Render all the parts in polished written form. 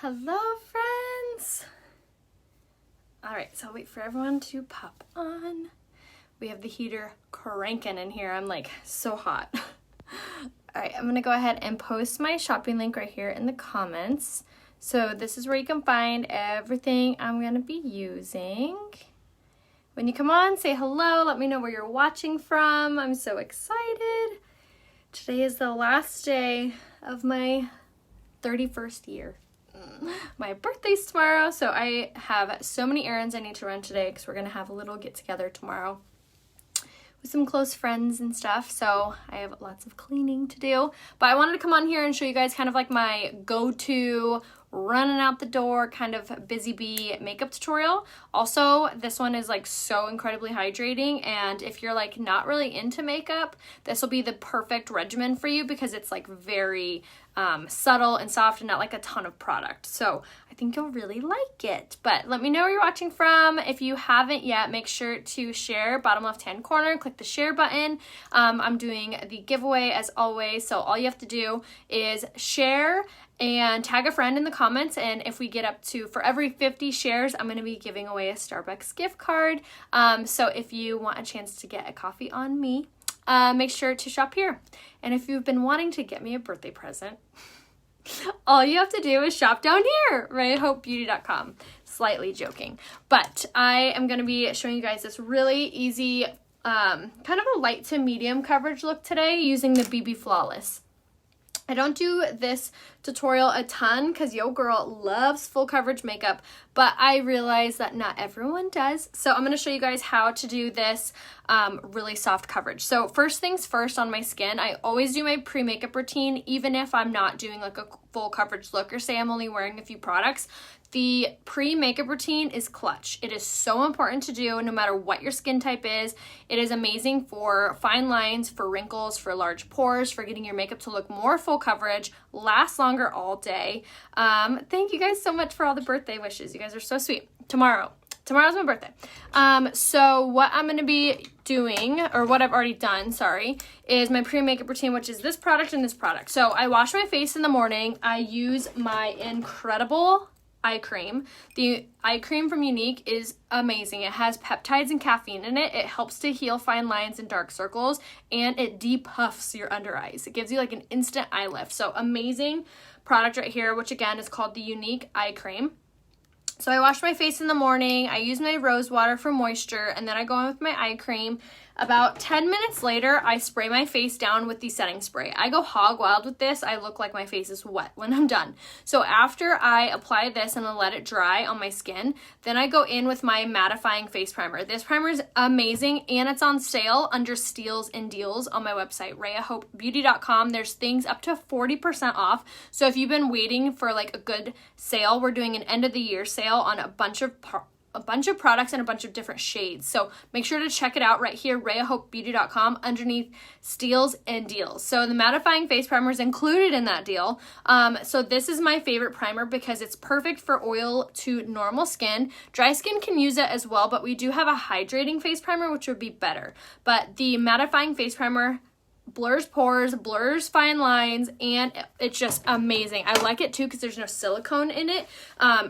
Hello, friends. All right, so I'll wait for everyone to pop on. We have the heater cranking in here. I'm like so hot. All right, I'm gonna go ahead and post my shopping link right here in the comments. So this is where you can find everything I'm gonna be using. When you come on, say hello, let me know where you're watching from. I'm so excited. Today is the last day of my 31st year. My birthday's tomorrow, so I have so many errands I need to run today because we're gonna have a little get together tomorrow with some close friends and stuff, so I have lots of cleaning to do. But I wanted to come on here and show you guys kind of like my go-to running out the door kind of busy bee makeup tutorial. Also, this one is like so incredibly hydrating, and if you're like not really into makeup, this will be the perfect regimen for you because it's like very subtle and soft and not like a ton of product. So I think you'll really like it. But let me know where you're watching from. If you haven't yet, make sure to share bottom left hand corner, click the share button. I'm doing the giveaway as always, so all you have to do is share and tag a friend in the comments, and if we get up to, for every 50 shares, I'm going to be giving away a Starbucks gift card. So if you want a chance to get a coffee on me, make sure to shop here. And if you've been wanting to get me a birthday present, all you have to do is shop down here, rayahopebeauty.com. Slightly joking. But I am going to be showing you guys this really easy, kind of a light to medium coverage look today using the BB Flawless. I don't do this tutorial a ton because yo girl loves full coverage makeup, but I realize that not everyone does. So I'm going to show you guys how to do this really soft coverage. So first things first on my skin, I always do my pre-makeup routine, even if I'm not doing like a full coverage look or say I'm only wearing a few products. The pre-makeup routine is clutch. It is so important to do no matter what your skin type is. It is amazing for fine lines, for wrinkles, for large pores, for getting your makeup to look more full coverage, last longer all day. Thank you guys so much for all the birthday wishes. You guys are so sweet. Tomorrow's my birthday. So what I'm going to be doing, or what I've already done, sorry, is my pre-makeup routine, which is this product and this product. So I wash my face in the morning. I use my incredible eye cream. The eye cream from Unique is amazing. It has peptides and caffeine in it. It helps to heal fine lines and dark circles, and it depuffs your under eyes. It gives you like an instant eye lift. So amazing product right here, which again is called the Unique Eye Cream. So I wash my face in the morning, I use my rose water for moisture, and then I go in with my eye cream. About 10 minutes later, I spray my face down with the setting spray. I go hog wild with this. I look like my face is wet when I'm done. So after I apply this and I let it dry on my skin, then I go in with my mattifying face primer. This primer is amazing, and it's on sale under steals and deals on my website, rayahopebeauty.com. There's things up to 40% off. So if you've been waiting for like a good sale, we're doing an end of the year sale on a bunch of products and a bunch of different shades. So make sure to check it out right here, rayahopebeauty.com, underneath steals and deals. So the mattifying face primer is included in that deal. So this is my favorite primer because it's perfect for oil to normal skin. Dry skin can use it as well, but we do have a hydrating face primer, which would be better. But the mattifying face primer blurs pores, blurs fine lines, and it's just amazing. I like it too because there's no silicone in it,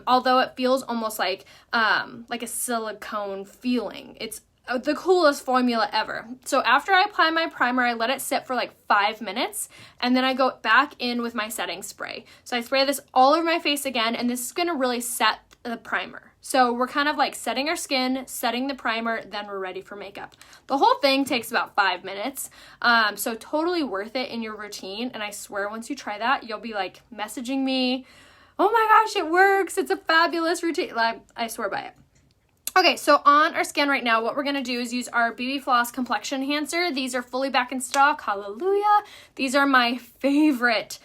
although it feels almost like a silicone feeling. It's the coolest formula ever. So after I apply my primer, I let it sit for like 5 minutes, and then I go back in with my setting spray. So I spray this all over my face again, and this is going to really set the primer. So we're kind of like setting our skin, setting the primer, then we're ready for makeup. The whole thing takes about 5 minutes, so totally worth it in your routine. And I swear once you try that, you'll be like messaging me, oh my gosh, it works. It's a fabulous routine. Like, I swear by it. Okay, so on our skin right now, what we're going to do is use our BB Floss Complexion Enhancer. These are fully back in stock. Hallelujah. These are my favorite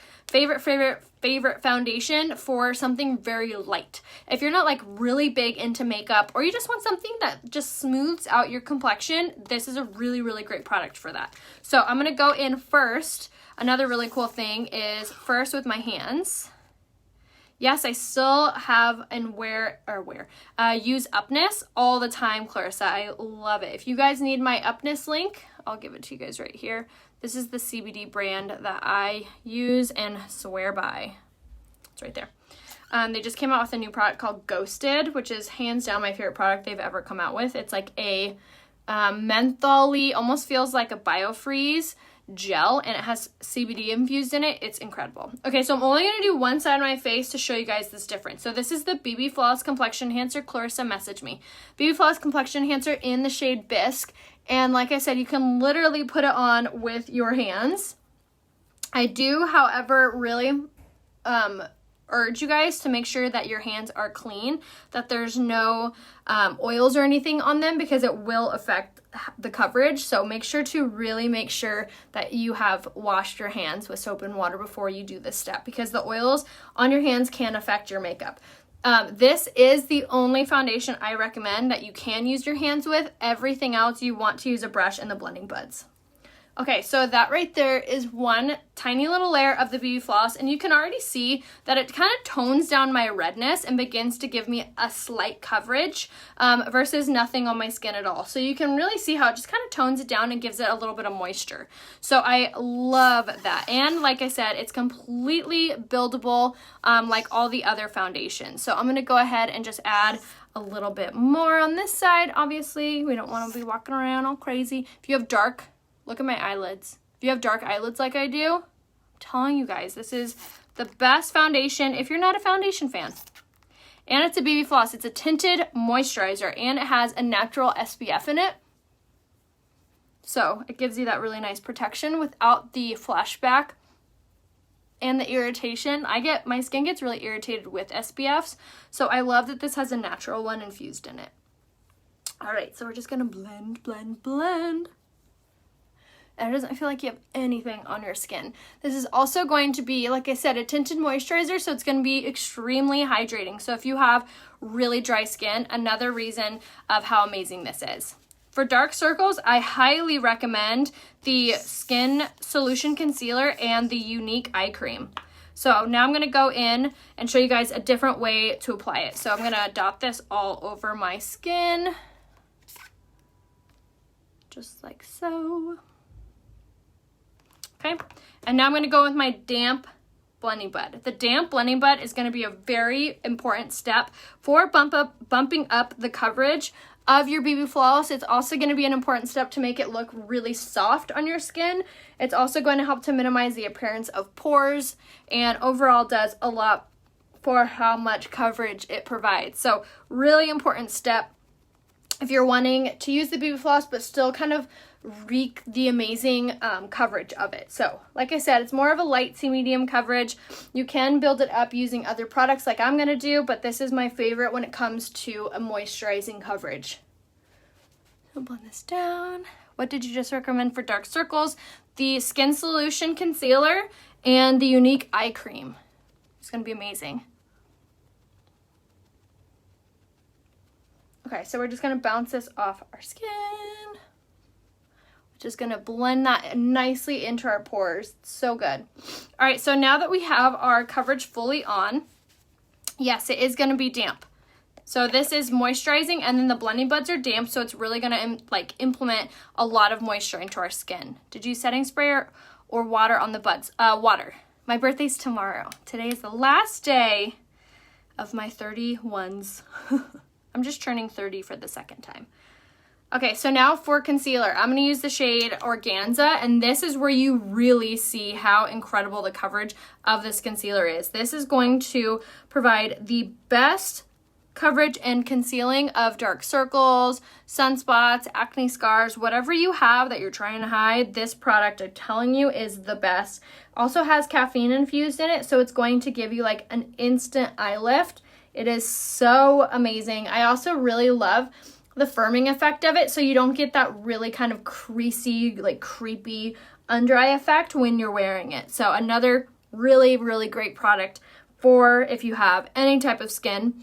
foundation for something very light. If you're not like really big into makeup, or you just want something that just smooths out your complexion, this is a really, really great product for that. So I'm going to go in first. Another really cool thing is first with my hands. Yes, I still have and use Upness all the time, Clarissa. I love it. If you guys need my Upness link, I'll give it to you guys right here. This is the CBD brand that I use and swear by. It's right there. They just came out with a new product called Ghosted, which is hands down my favorite product they've ever come out with. It's like a mentholy, almost feels like a biofreeze gel, and it has CBD infused in it. It's incredible. Okay, so I'm only going to do one side of my face to show you guys this difference. So this is the BB Flawless Complexion Enhancer. Clarissa messaged me. BB Flawless Complexion Enhancer in the shade Bisque. And like I said, you can literally put it on with your hands. I do, however, really urge you guys to make sure that your hands are clean, that there's no oils or anything on them, because it will affect the coverage. So make sure to really make sure that you have washed your hands with soap and water before you do this step, because the oils on your hands can affect your makeup. This is the only foundation I recommend that you can use your hands with. Everything else you want to use a brush and the blending buds. Okay, so that right there is one tiny little layer of the BB Floss, and you can already see that it kind of tones down my redness and begins to give me a slight coverage versus nothing on my skin at all. So you can really see how it just kind of tones it down and gives it a little bit of moisture. So I love that. And like I said, it's completely buildable like all the other foundations. So I'm going to go ahead and just add a little bit more on this side. Obviously, we don't want to be walking around all crazy. If you have dark, look at my eyelids. If you have dark eyelids like I do, I'm telling you guys, this is the best foundation if you're not a foundation fan. And it's a BB Floss. It's a tinted moisturizer, and it has a natural SPF in it. So it gives you that really nice protection without the flashback and the irritation. My skin gets really irritated with SPFs, so I love that this has a natural one infused in it. All right, so we're just gonna blend, blend, blend. And it doesn't feel like you have anything on your skin. This is also going to be, like I said, a tinted moisturizer, so it's going to be extremely hydrating. So if you have really dry skin, another reason of how amazing this is. For dark circles, I highly recommend the Skin Solution Concealer and the Unique Eye Cream. So now I'm going to go in and show you guys a different way to apply it. So I'm going to dot this all over my skin, just like so. Okay, and now I'm going to go with my damp blending bud. The damp blending bud is going to be a very important step for bumping up the coverage of your BB Flawless. It's also going to be an important step to make it look really soft on your skin. It's also going to help to minimize the appearance of pores, and overall does a lot for how much coverage it provides. So really important step if you're wanting to use the BB Floss but still kind of wreak the amazing coverage of it. So like I said, it's more of a light to medium coverage. You can build it up using other products like I'm gonna do, but this is my favorite when it comes to a moisturizing coverage. So blend this down. What did you just recommend for dark circles? The Skin Solution Concealer and the Unique Eye Cream. It's gonna be amazing. Okay, so we're just gonna bounce this off our skin. Just gonna blend that nicely into our pores. It's so good. All right, so now that we have our coverage fully on, yes, it is gonna be damp. So this is moisturizing, and then the blending buds are damp, so it's really gonna implement a lot of moisture into our skin. Did you use setting spray or water on the buds? Water. My birthday's tomorrow. Today is the last day of my 31s. I'm just turning 30 for the second time. Okay, so now for concealer, I'm going to use the shade Organza, and this is where you really see how incredible the coverage of this concealer is. This is going to provide the best coverage and concealing of dark circles, sunspots, acne scars, whatever you have that you're trying to hide. This product, I'm telling you, is the best. Also has caffeine infused in it, so it's going to give you like an instant eye lift. It is so amazing. I also really love the firming effect of it, so you don't get that really kind of creasy, like creepy under eye effect when you're wearing it. So another really, really great product for if you have any type of skin,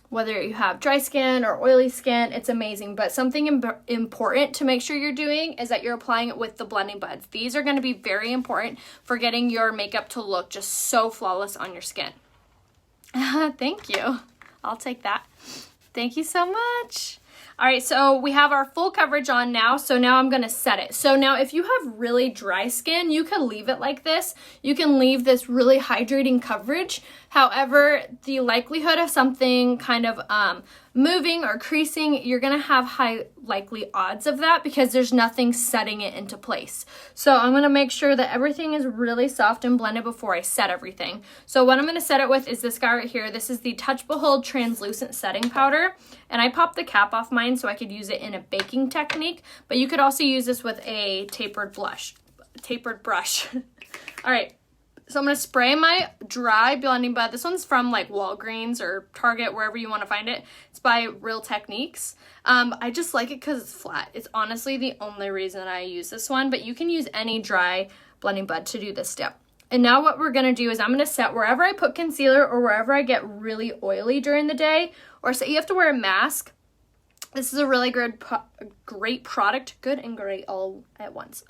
whether you have dry skin or oily skin, it's amazing. But something important to make sure you're doing is that you're applying it with the blending buds. These are going to be very important for getting your makeup to look just so flawless on your skin. Thank you. I'll take that. Thank you so much. All right, so we have our full coverage on now, so now I'm gonna set it. So now if you have really dry skin, you can leave it like this. You can leave this really hydrating coverage However, the likelihood of something kind of moving or creasing, you're gonna have high likely odds of that because there's nothing setting it into place. So I'm gonna make sure that everything is really soft and blended before I set everything. So what I'm gonna set it with is this guy right here. This is the Touch Behold Translucent Setting Powder. And I popped the cap off mine so I could use it in a baking technique, but you could also use this with a tapered brush. All right. So I'm going to spray my dry blending bud. This one's from like Walgreens or Target, wherever you want to find it. It's by Real Techniques. I just like it because it's flat. It's honestly the only reason I use this one, but you can use any dry blending bud to do this step. And now what we're going to do is I'm going to set wherever I put concealer or wherever I get really oily during the day, or say you have to wear a mask. This is a really great product. Good and great all at once.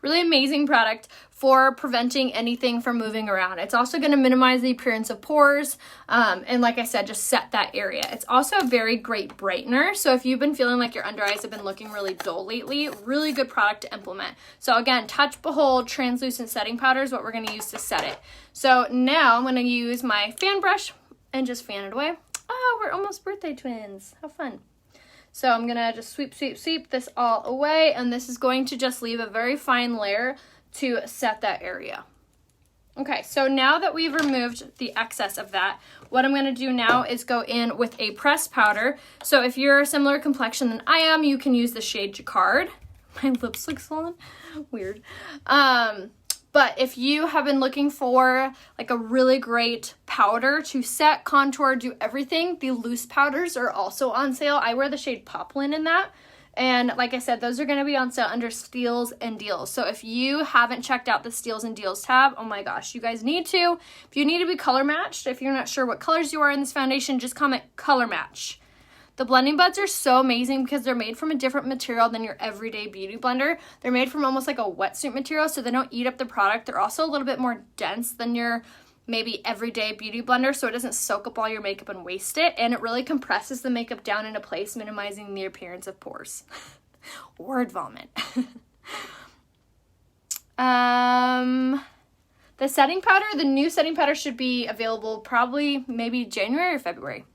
Really amazing product for preventing anything from moving around. It's also going to minimize the appearance of pores. And like I said, just set that area. It's also a very great brightener. So if you've been feeling like your under eyes have been looking really dull lately, really good product to implement. So again, Touch Behold Translucent Setting Powder is what we're going to use to set it. So now I'm going to use my fan brush and just fan it away. Oh, we're almost birthday twins. How fun. So I'm going to just sweep this all away, and this is going to just leave a very fine layer to set that area. Okay, so now that we've removed the excess of that, what I'm going to do now is go in with a pressed powder. So if you're a similar complexion than I am, you can use the shade Jacquard. My lips look swollen. Weird. But if you have been looking for like a really great powder to set, contour, do everything, the loose powders are also on sale. I wear the shade Poplin in that. And like I said, those are going to be on sale under Steals and Deals. So if you haven't checked out the Steals and Deals tab, oh my gosh, you guys need to. If you need to be color matched, if you're not sure what colors you are in this foundation, just comment color match. The blending buds are so amazing because they're made from a different material than your everyday beauty blender. They're made from almost like a wetsuit material, so they don't eat up the product. They're also a little bit more dense than your maybe everyday beauty blender, so it doesn't soak up all your makeup and waste it, and it really compresses the makeup down into place, minimizing the appearance of pores. Word vomit. The setting powder, the new setting powder should be available probably maybe January or February.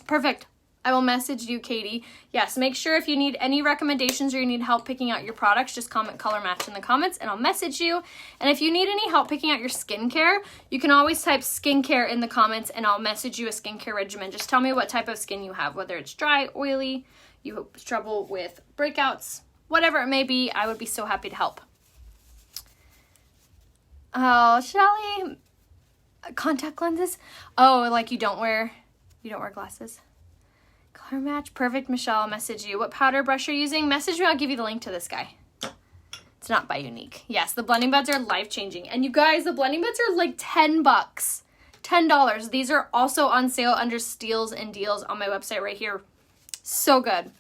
Perfect. I will message you, Katie. Yes, make sure if you need any recommendations or you need help picking out your products, just comment color match in the comments and I'll message you. And if you need any help picking out your skincare, you can always type skincare in the comments and I'll message you a skincare regimen. Just tell me what type of skin you have, whether it's dry, oily, you have trouble with breakouts, whatever it may be, I would be so happy to help. Oh, Shelly, contact lenses? Oh, like you don't wear glasses? Color match, perfect. Michelle, I'll message you. What powder brush you're using? Message me, I'll give you the link to this guy. It's not by Unique. Yes, the blending buds are life-changing. And you guys, the blending buds are like $10. $10. These are also on sale under Steals and Deals on my website right here. So good.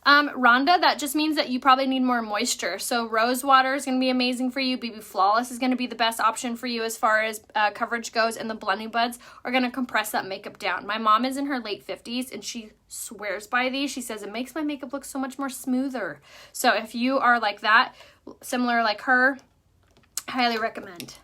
Rhonda, that just means that you probably need more moisture. So rose water is going to be amazing for you. BB Flawless is going to be the best option for you as far as coverage goes. And the blending buds are going to compress that makeup down. My mom is in her late 50s and she swears by these. She says it makes my makeup look so much more smoother. So if you are like that, similar like her, highly recommend.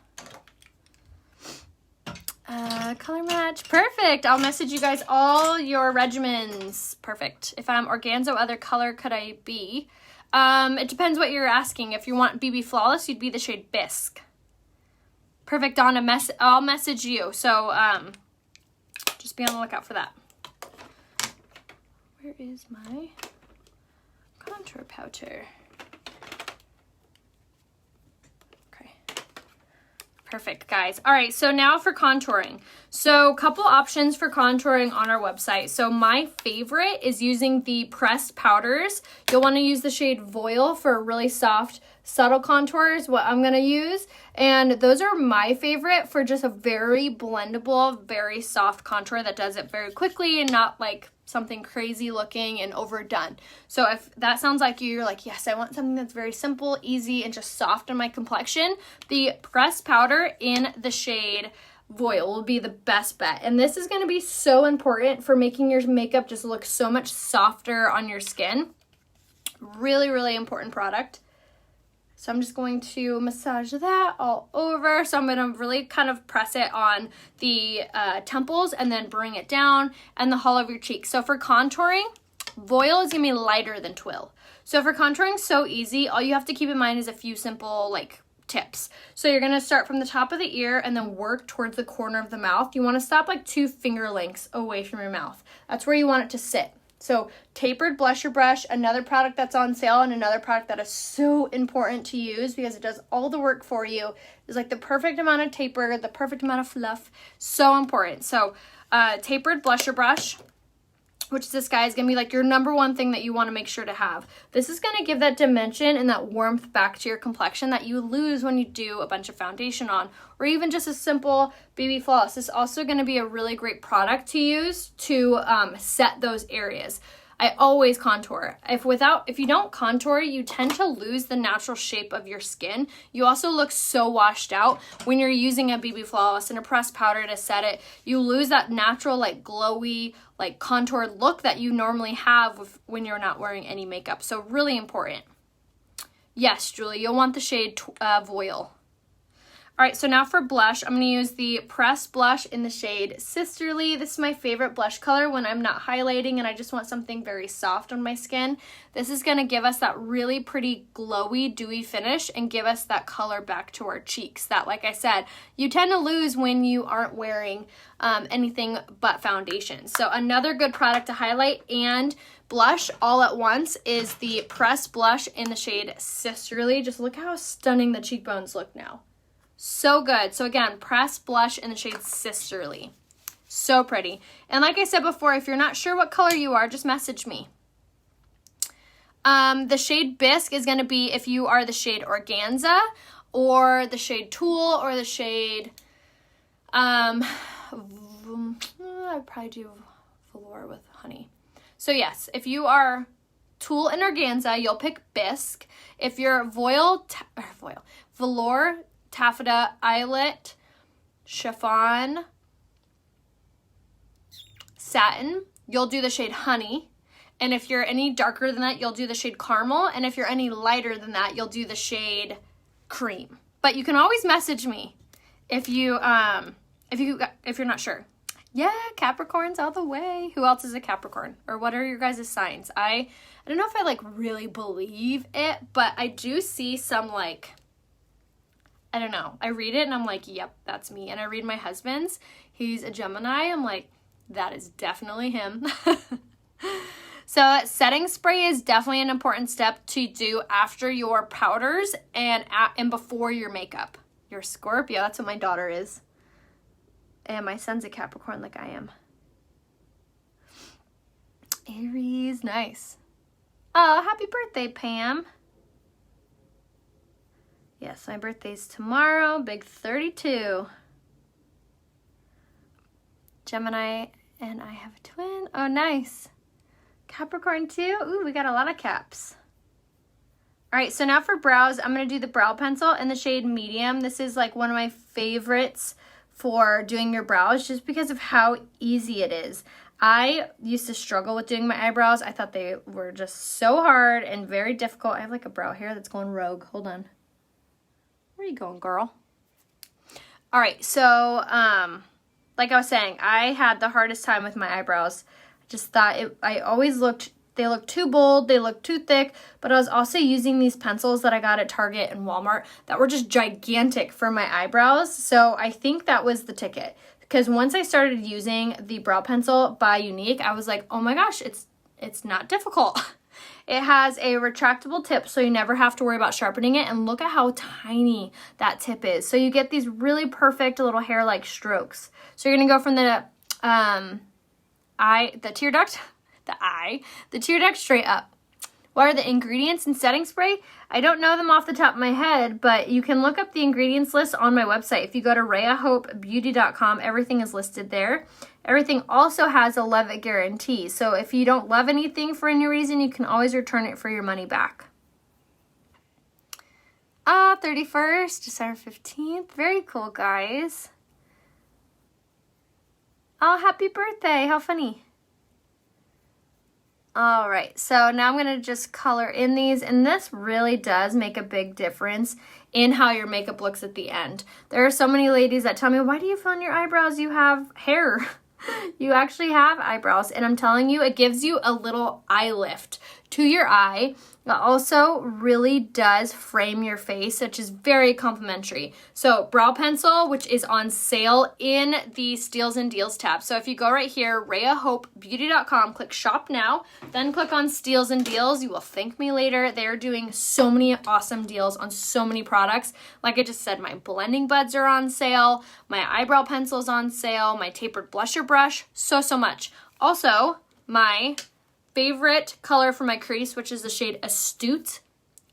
Color match. Perfect. I'll message you guys all your regimens. Perfect. If I'm organza, what other color could I be? It depends what you're asking. If you want BB Flawless, you'd be the shade Bisque. Perfect, Donna. I'll message you. So, just be on the lookout for that. Where is my contour powder? Perfect, guys. All right, so now for contouring. So a couple options for contouring on our website. So my favorite is using the pressed powders. You'll want to use the shade Voile for really soft, subtle contours, what I'm going to use. And those are my favorite for just a very blendable, very soft contour that does it very quickly and not like something crazy looking and overdone. So if that sounds like you're like, yes, I want something that's very simple, easy, and just soft on my complexion, the pressed powder in the shade Voile will be the best bet. And this is going to be so important for making your makeup just look so much softer on your skin. Really, really important product. So I'm just going to massage that all over. So I'm going to really kind of press it on the temples and then bring it down and the hollow of your cheeks. So for contouring, Voil is going to be lighter than Twill. So for contouring, so easy. All you have to keep in mind is a few simple like tips. So you're going to start from the top of the ear and then work towards the corner of the mouth. You want to stop like 2 finger lengths away from your mouth. That's where you want it to sit. So tapered blusher brush, another product that's on sale and another product that is so important to use because it does all the work for you. It's like the perfect amount of taper, the perfect amount of fluff. So important. So tapered blusher brush, which this guy is going to be like your number one thing that you want to make sure to have. This is going to give that dimension and that warmth back to your complexion that you lose when you do a bunch of foundation on, or even just a simple BB floss. This is also going to be a really great product to use to set those areas. I always contour. If you don't contour, you tend to lose the natural shape of your skin. You also look so washed out when you're using a BB floss and a pressed powder to set it. You lose that natural like glowy, like contoured look that you normally have when you're not wearing any makeup. So really important. Yes, Julie, you'll want the shade Voil. All right, so now for blush, I'm going to use the pressed blush in the shade Sisterly. This is my favorite blush color when I'm not highlighting and I just want something very soft on my skin. This is going to give us that really pretty glowy, dewy finish and give us that color back to our cheeks that, like I said, you tend to lose when you aren't wearing anything but foundation. So another good product to highlight and blush all at once is the pressed blush in the shade Sisterly. Just look how stunning the cheekbones look now. So good. So again, pressed blush in the shade Sisterly. So pretty. And like I said before, if you're not sure what color you are, just message me. The shade Bisque is going to be if you are the shade Organza or the shade Tulle or the shade, I'd probably do Velour with Honey. So yes, if you are Tulle and Organza, you'll pick Bisque. If you're Velour, Taffeta, Eyelet, Chiffon, Satin, you'll do the shade Honey. And if you're any darker than that, you'll do the shade Caramel. And if you're any lighter than that, you'll do the shade Cream. But you can always message me if you're not sure. Yeah, Capricorns all the way. Who else is a Capricorn? Or what are your guys' signs? I don't know if I like really believe it, but I do see some like, I don't know. I read it and I'm like, yep, that's me. And I read my husband's. He's a Gemini. I'm like, that is definitely him. So setting spray is definitely an important step to do after your powders and before your makeup. You're a Scorpio. That's what my daughter is. And my son's a Capricorn like I am. Aries. Nice. Oh, happy birthday, Pam. Yes, my birthday's tomorrow, big 32. Gemini, and I have a twin. Oh, nice. Capricorn too. Ooh, we got a lot of caps. All right, so now for brows, I'm going to do the brow pencil in the shade Medium. This is like one of my favorites for doing your brows just because of how easy it is. I used to struggle with doing my eyebrows. I thought they were just so hard and very difficult. I have like a brow hair that's going rogue. Hold on. Where are you going, girl? All right, so like I was saying, I had the hardest time with my eyebrows. I just thought they looked too bold, they looked too thick, but I was also using these pencils that I got at Target and Walmart that were just gigantic for my eyebrows. So I think that was the ticket. Because once I started using the brow pencil by Unique, I was like, oh my gosh, it's not difficult. It has a retractable tip, so you never have to worry about sharpening it. And look at how tiny that tip is. So you get these really perfect little hair-like strokes. So you're going to go from the tear duct straight up. What are the ingredients in setting spray? I don't know them off the top of my head, but you can look up the ingredients list on my website. If you go to rayahopebeauty.com, everything is listed there. Everything also has a love it guarantee. So if you don't love anything for any reason, you can always return it for your money back. 31st, December 15th. Very cool, guys. Oh, happy birthday. How funny. All right, so now I'm gonna just color in these, and this really does make a big difference in how your makeup looks at the end. There are so many ladies that tell me, why do you fill in your eyebrows? You have hair. You actually have eyebrows, and I'm telling you, it gives you a little eye lift to your eye. It also really does frame your face, which is very complimentary. So brow pencil, which is on sale in the Steals and Deals tab. So if you go right here, rayahopebeauty.com, click shop now, then click on Steals and Deals. You will thank me later. They're doing so many awesome deals on so many products. Like I just said, my blending buds are on sale, my eyebrow pencil's on sale, my tapered blusher brush, so much. Also, my favorite color for my crease, which is the shade Astute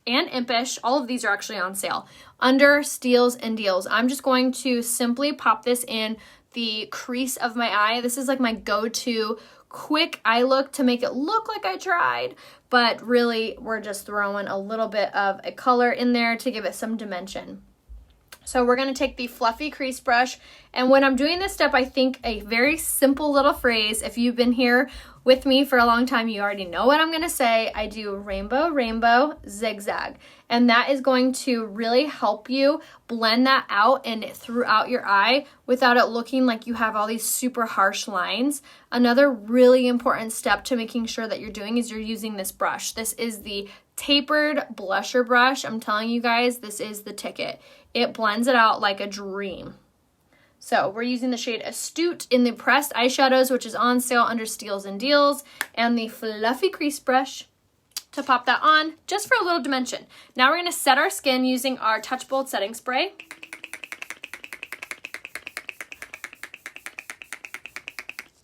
and Impish. All of these are actually on sale under Steals and Deals. I'm just going to simply pop this in the crease of my eye. This is like my go-to quick eye look to make it look like I tried, but really we're just throwing a little bit of a color in there to give it some dimension. So we're going to take the fluffy crease brush, and when I'm doing this step, I think a very simple little phrase. If you've been here with me for a long time, you already know what I'm going to say. I do rainbow, rainbow, zigzag, and that is going to really help you blend that out and throughout your eye without it looking like you have all these super harsh lines. Another really important step to making sure that you're doing is you're using this brush. This is the tapered blusher brush. I'm telling you guys, this is the ticket. It blends it out like a dream. So we're using the shade Astute in the pressed eyeshadows, which is on sale under Steals and Deals, and the fluffy crease brush to pop that on just for a little dimension. Now we're going to set our skin using our Touch Bold setting spray.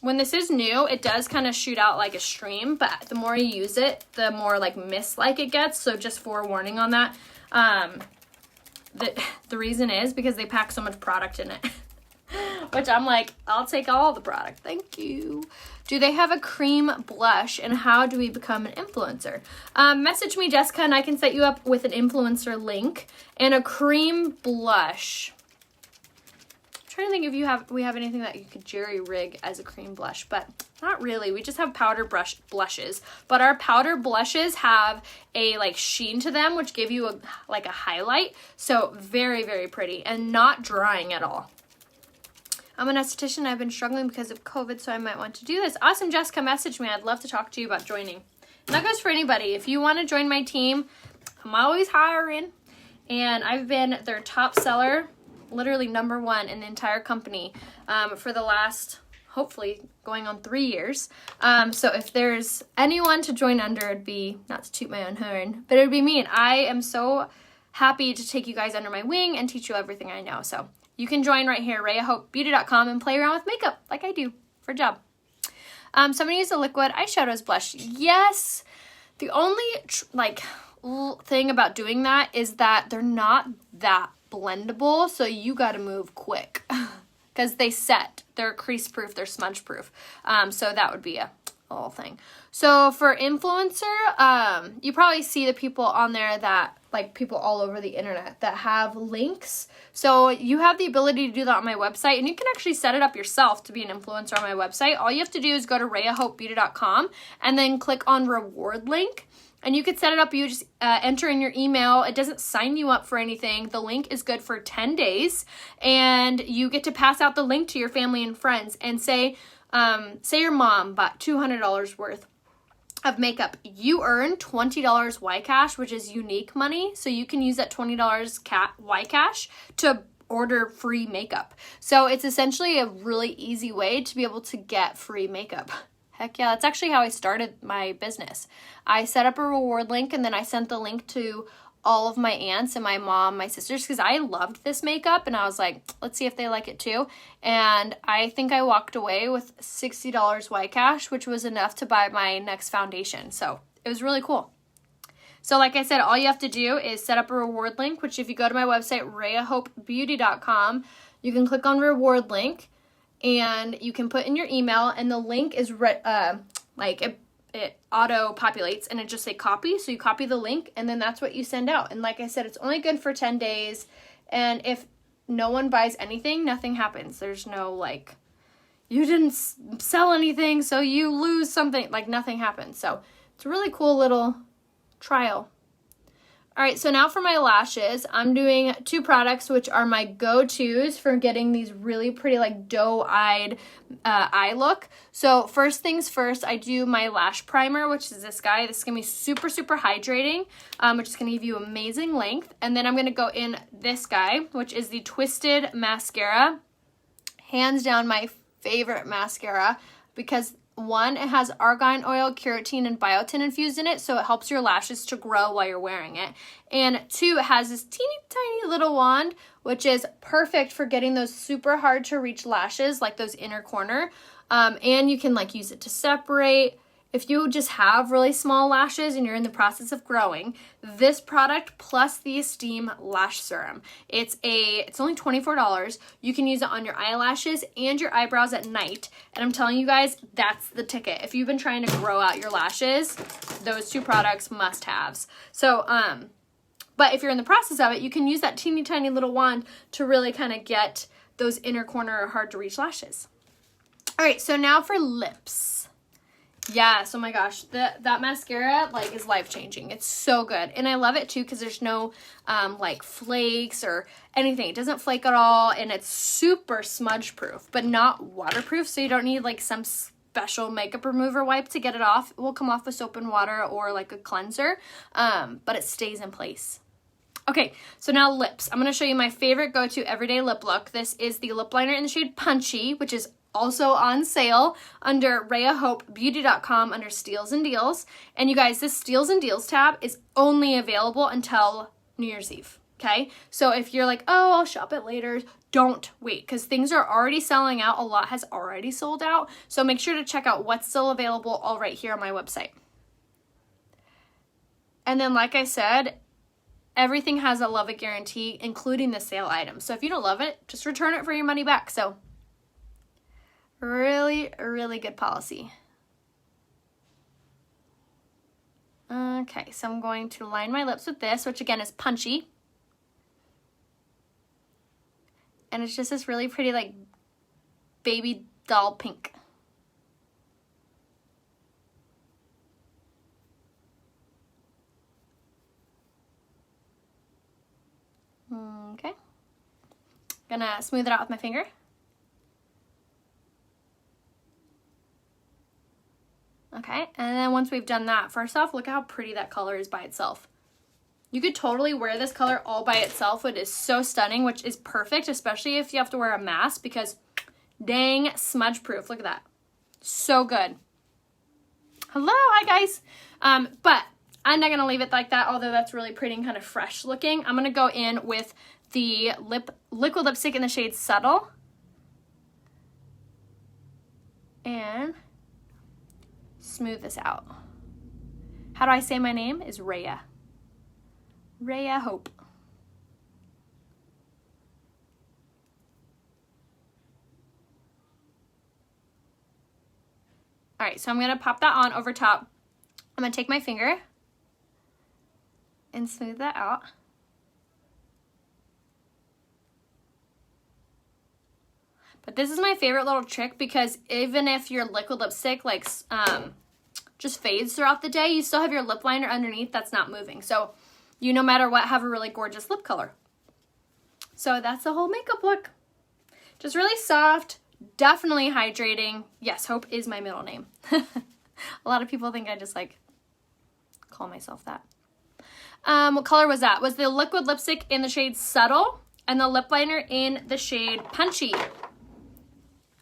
When this is new, it does kind of shoot out like a stream, but the more you use it, the more like mist-like it gets. So just forewarning on that. The reason is because they pack so much product in it. Which I'm like, I'll take all the product. Thank you. Do they have a cream blush, and how do we become an influencer? Message me, Jessica, and I can set you up with an influencer link and a cream blush. I'm trying to think if we have anything that you could jerry rig as a cream blush, but not really. We just have powder blushes, but our powder blushes have a like sheen to them, which give you a highlight. So very, very pretty and not drying at all. I'm an esthetician. I've been struggling because of COVID, so I might want to do this. Awesome, Jessica, message me. I'd love to talk to you about joining. And that goes for anybody. If you want to join my team, I'm always hiring. And I've been their top seller, literally #1 in the entire company for the last, hopefully, going on 3 years. So if there's anyone to join under, it'd be, not to toot my own horn, but it would be me. And I am so happy to take you guys under my wing and teach you everything I know. So you can join right here, rayahopebeauty.com, and play around with makeup like I do for a job. So I'm going to use a liquid eyeshadows blush. Yes, the only thing about doing that is that they're not that blendable, so you got to move quick because they set. They're crease proof, they're smudge proof. So that would be a little thing. So for influencer, you probably see the people on there that, like people all over the internet that have links. So you have the ability to do that on my website, and you can actually set it up yourself to be an influencer on my website. All you have to do is go to rayahopebeauty.com and then click on reward link. And you could set it up. You just enter in your email. It doesn't sign you up for anything. The link is good for 10 days. And you get to pass out the link to your family and friends. And say your mom bought $200 worth of makeup. You earn $20 Ycash, which is unique money. So you can use that $20 Ycash to order free makeup. So it's essentially a really easy way to be able to get free makeup. Heck yeah, that's actually how I started my business. I set up a reward link, and then I sent the link to all of my aunts and my mom, my sisters, because I loved this makeup, and I was like, let's see if they like it too. And I think I walked away with $60 Ycash, which was enough to buy my next foundation. So it was really cool. So like I said, all you have to do is set up a reward link, which if you go to my website, rayahopebeauty.com, you can click on reward link, and you can put in your email, and the link is it auto populates, and it just say copy. So you copy the link, and then that's what you send out. And like I said, it's only good for 10 days. And if no one buys anything, nothing happens. There's no you didn't sell anything, so you lose something. Like, nothing happened. So it's a really cool little trial. All right, so now for my lashes, I'm doing 2 products, which are my go-tos for getting these really pretty, like, doe-eyed eye look. So first things first, I do my Lash Primer, which is this guy. This is going to be super, super hydrating, which is going to give you amazing length. And then I'm going to go in this guy, which is the Twisted Mascara. Hands down my favorite mascara because 1, it has argan oil, keratin, and biotin infused in it, so it helps your lashes to grow while you're wearing it. And 2, it has this teeny tiny little wand, which is perfect for getting those super hard to reach lashes, like those inner corner. And you can like use it to separate. If you just have really small lashes and you're in the process of growing, this product plus the Esteem Lash Serum. It's only $24. You can use it on your eyelashes and your eyebrows at night. And I'm telling you guys, that's the ticket. If you've been trying to grow out your lashes, those 2 products must-haves. So, but if you're in the process of it, you can use that teeny tiny little wand to really kind of get those inner corner or hard to reach lashes. All right, so now for lips. Yes, oh my gosh, that mascara like is life-changing. It's so good. And I love it too because there's no like flakes or anything. It doesn't flake at all, and it's super smudge proof, but not waterproof, so you don't need like some special makeup remover wipe to get it off. It will come off with soap and water or like a cleanser, but it stays in place. Okay, so now lips. I'm going to show you my favorite go-to everyday lip look. This is the lip liner in the shade Punchy, which is also on sale under rayahopebeauty.com under Steals and Deals. And you guys, this Steals and Deals tab is only available until New Year's Eve, okay? So if you're like, oh, I'll shop it later, don't wait because things are already selling out. A lot has already sold out. So make sure to check out what's still available all right here on my website. And then, like I said, everything has a love it guarantee, including the sale items. So if you don't love it, just return it for your money back. So really, really good policy. Okay, so I'm going to line my lips with this, which again is Punchy. And it's just this really pretty like baby doll pink. Okay. Gonna smooth it out with my finger. Okay, and then once we've done that, first off, look at how pretty that color is by itself. You could totally wear this color all by itself. It is so stunning, which is perfect, especially if you have to wear a mask because dang, smudge proof. Look at that. So good. Hello, hi guys. But I'm not going to leave it like that, although that's really pretty and kind of fresh looking. I'm going to go in with the liquid lipstick in the shade Subtle. And smooth this out. How do I say my name? Is Raya. Rayahope. All right, so I'm gonna pop that on over top. I'm gonna take my finger and smooth that out. But this is my favorite little trick because even if your liquid lipstick like just fades throughout the day, you still have your lip liner underneath that's not moving. So you, no matter what, have a really gorgeous lip color. So that's the whole makeup look. Just really soft, definitely hydrating. Yes, Hope is my middle name. A lot of people think I just like call myself that. What color was that? Was the liquid lipstick in the shade Subtle and the lip liner in the shade Punchy.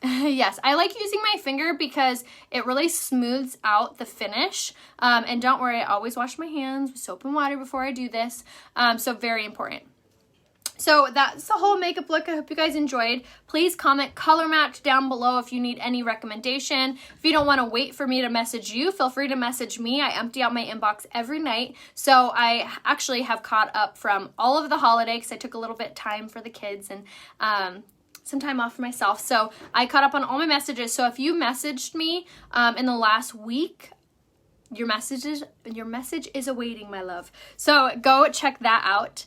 Yes, I like using my finger because it really smooths out the finish. And don't worry, I always wash my hands with soap and water before I do this. So very important. So that's the whole makeup look. I hope you guys enjoyed. Please comment color match down below if you need any recommendation. If you don't want to wait for me to message you, feel free to message me. I empty out my inbox every night. So I actually have caught up from all of the holiday because I took a little bit of time for the kids and some time off for myself. So I caught up on all my messages. So if you messaged me in the last week, your message is awaiting, my love. So go check that out.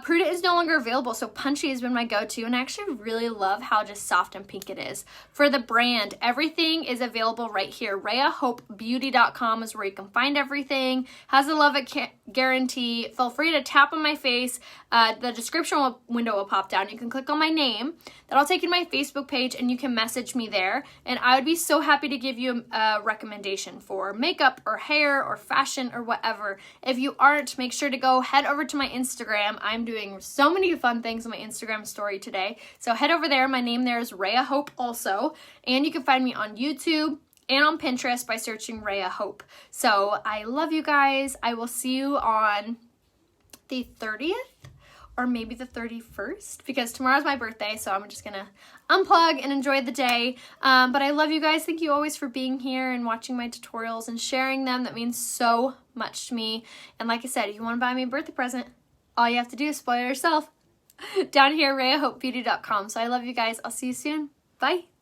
Prudent is no longer available, so Punchy has been my go-to, and I actually really love how just soft and pink it is. For the brand, everything is available right here. rayahopebeauty.com is where you can find everything. Has a love it guarantee. Feel free to tap on my face. The description window will pop down. You can click on my name. That'll take you to my Facebook page, and you can message me there, and I would be so happy to give you a recommendation for makeup or hair or fashion or whatever. If you aren't, make sure to go head over to my Instagram. I'm doing so many fun things on my Instagram story today. So head over there. My name there is rayahope also. And you can find me on YouTube and on Pinterest by searching rayahope. So I love you guys. I will see you on the 30th or maybe the 31st because tomorrow's my birthday. So I'm just going to unplug and enjoy the day. But I love you guys. Thank you always for being here and watching my tutorials and sharing them. That means so much to me. And like I said, if you want to buy me a birthday present, all you have to do is spoil yourself down here, rayahopebeauty.com. So I love you guys. I'll see you soon. Bye.